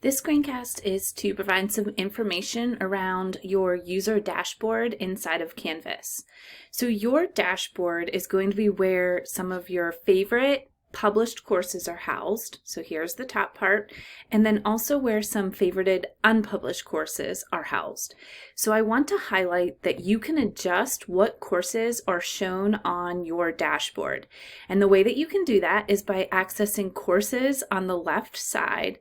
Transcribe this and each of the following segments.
This screencast is to provide some information around your user dashboard inside of Canvas. So your dashboard is going to be where some of your favorite published courses are housed. So here's the top part, and then also where some favorited unpublished courses are housed. So I want to highlight that you can adjust what courses are shown on your dashboard. And the way that you can do that is by accessing courses on the left side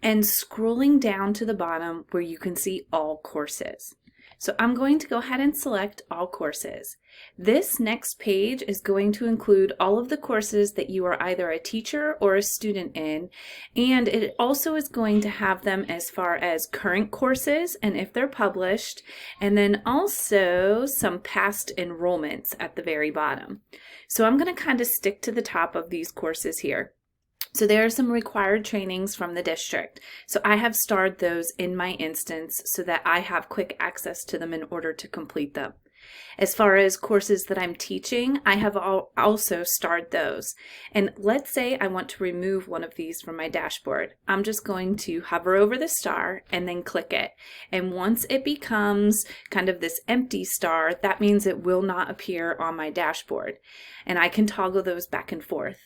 and scrolling down to the bottom where you can see all courses. So I'm going to go ahead and select all courses. This next page is going to include all of the courses that you are either a teacher or a student in, and it also is going to have them as far as current courses and if they're published, and then also some past enrollments at the very bottom. So I'm going to kind of stick to the top of these courses here. So there are some required trainings from the district. So I have starred those in my instance so that I have quick access to them in order to complete them. As far as courses that I'm teaching, I have also starred those. And let's say I want to remove one of these from my dashboard. I'm just going to hover over the star and then click it. And once it becomes kind of this empty star, that means it will not appear on my dashboard. And I can toggle those back and forth.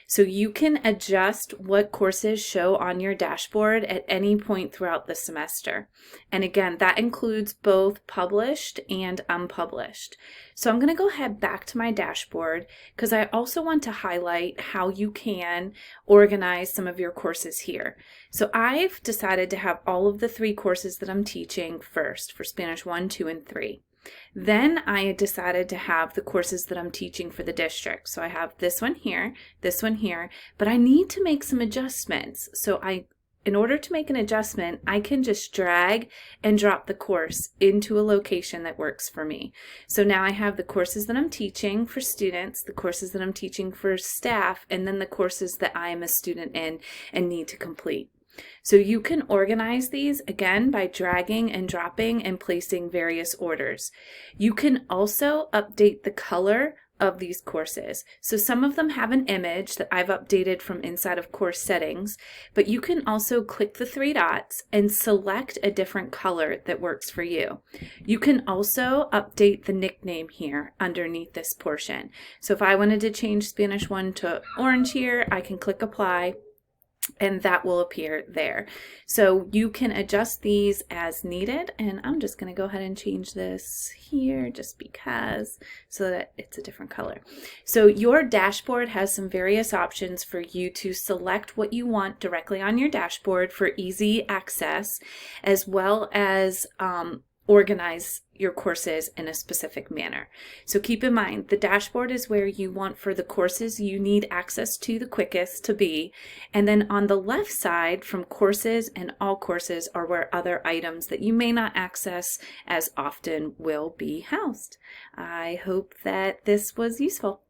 So you can adjust what courses show on your dashboard at any point throughout the semester. And again, that includes both published and unpublished. So I'm going to go ahead back to my dashboard because I also want to highlight how you can organize some of your courses here. So I've decided to have all of the 3 courses that I'm teaching first for Spanish 1, 2, and 3. Then I decided to have the courses that I'm teaching for the district. So I have this one here, but I need to make some adjustments. So in order to make an adjustment, I can just drag and drop the course into a location that works for me. So now I have the courses that I'm teaching for students, the courses that I'm teaching for staff, and then the courses that I am a student in and need to complete. So you can organize these again by dragging and dropping and placing various orders. You can also update the color of these courses. So some of them have an image that I've updated from inside of course settings, but you can also click the 3 dots and select a different color that works for you. You can also update the nickname here underneath this portion. So if I wanted to change Spanish 1 to orange here, I can click apply, and that will appear there. So you can adjust these as needed, and I'm just going to go ahead and change this here just because, so that it's a different color. So your dashboard has some various options for you to select what you want directly on your dashboard for easy access, as well as organize your courses in a specific manner. So keep in mind, the dashboard is where you want for the courses you need access to the quickest to be, and then on the left side from courses and all courses are where other items that you may not access as often will be housed. I hope that this was useful.